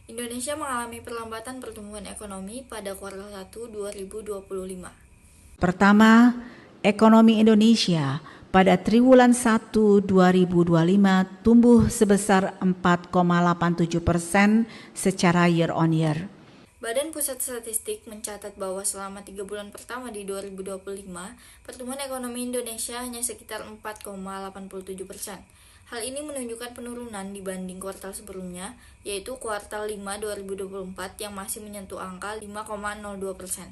Indonesia mengalami perlambatan pertumbuhan ekonomi pada kuartal 1 2025. Pertama, ekonomi Indonesia pada triwulan 1 2025 tumbuh sebesar 4,87% secara year on year. Badan Pusat Statistik mencatat bahwa selama 3 bulan pertama di 2025, pertumbuhan ekonomi Indonesia hanya sekitar 4,87%. Hal ini menunjukkan penurunan dibanding kuartal sebelumnya, yaitu kuartal 5 2024 yang masih menyentuh angka 5,02%.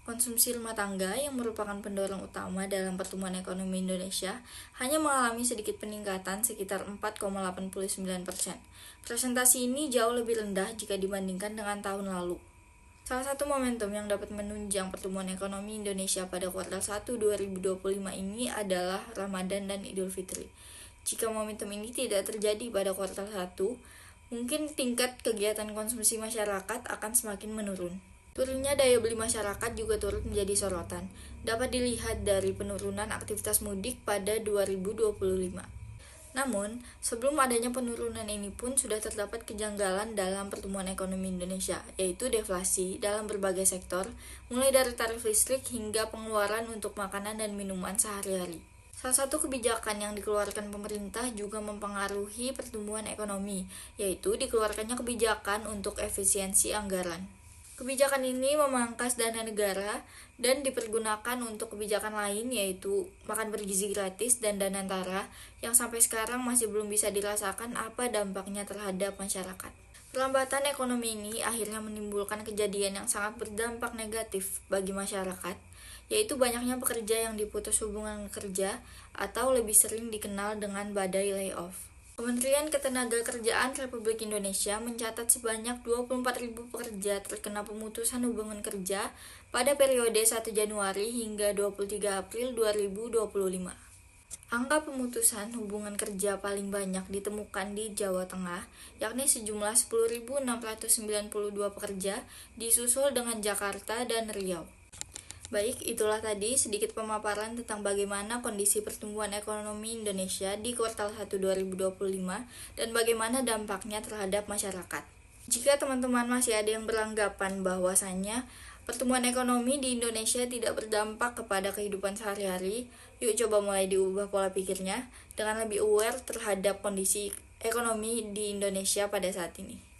Konsumsi rumah tangga yang merupakan pendorong utama dalam pertumbuhan ekonomi Indonesia hanya mengalami sedikit peningkatan sekitar 4,89%. Presentasi ini jauh lebih rendah jika dibandingkan dengan tahun lalu. Salah satu momentum yang dapat menunjang pertumbuhan ekonomi Indonesia pada kuartal 1 2025 ini adalah Ramadan dan Idul Fitri. Jika momentum ini tidak terjadi pada kuartal 1, mungkin tingkat kegiatan konsumsi masyarakat akan semakin menurun. Turunnya daya beli masyarakat juga turut menjadi sorotan. Dapat dilihat dari penurunan aktivitas mudik pada 2025. Namun, sebelum adanya penurunan ini pun sudah terdapat kejanggalan dalam pertumbuhan ekonomi Indonesia, yaitu deflasi dalam berbagai sektor, mulai dari tarif listrik hingga pengeluaran untuk makanan dan minuman sehari-hari. Salah satu kebijakan yang dikeluarkan pemerintah juga mempengaruhi pertumbuhan ekonomi, yaitu dikeluarkannya kebijakan untuk efisiensi anggaran. Kebijakan ini memangkas dana negara dan dipergunakan untuk kebijakan lain, yaitu makan bergizi gratis dan Danantara, yang sampai sekarang masih belum bisa dirasakan apa dampaknya terhadap masyarakat. Perlambatan ekonomi ini akhirnya menimbulkan kejadian yang sangat berdampak negatif bagi masyarakat, yaitu banyaknya pekerja yang diputus hubungan kerja atau lebih sering dikenal dengan badai layoff. Kementerian Ketenagakerjaan Republik Indonesia mencatat sebanyak 24.000 pekerja terkena pemutusan hubungan kerja pada periode 1 Januari hingga 23 April 2025. Angka pemutusan hubungan kerja paling banyak ditemukan di Jawa Tengah, yakni sejumlah 10.692 pekerja, disusul dengan Jakarta dan Riau. Baik, itulah tadi sedikit pemaparan tentang bagaimana kondisi pertumbuhan ekonomi Indonesia di kuartal 1 2025 dan bagaimana dampaknya terhadap masyarakat. Jika teman-teman masih ada yang beranggapan bahwasannya pertumbuhan ekonomi di Indonesia tidak berdampak kepada kehidupan sehari-hari, yuk coba mulai diubah pola pikirnya dengan lebih aware terhadap kondisi ekonomi di Indonesia pada saat ini.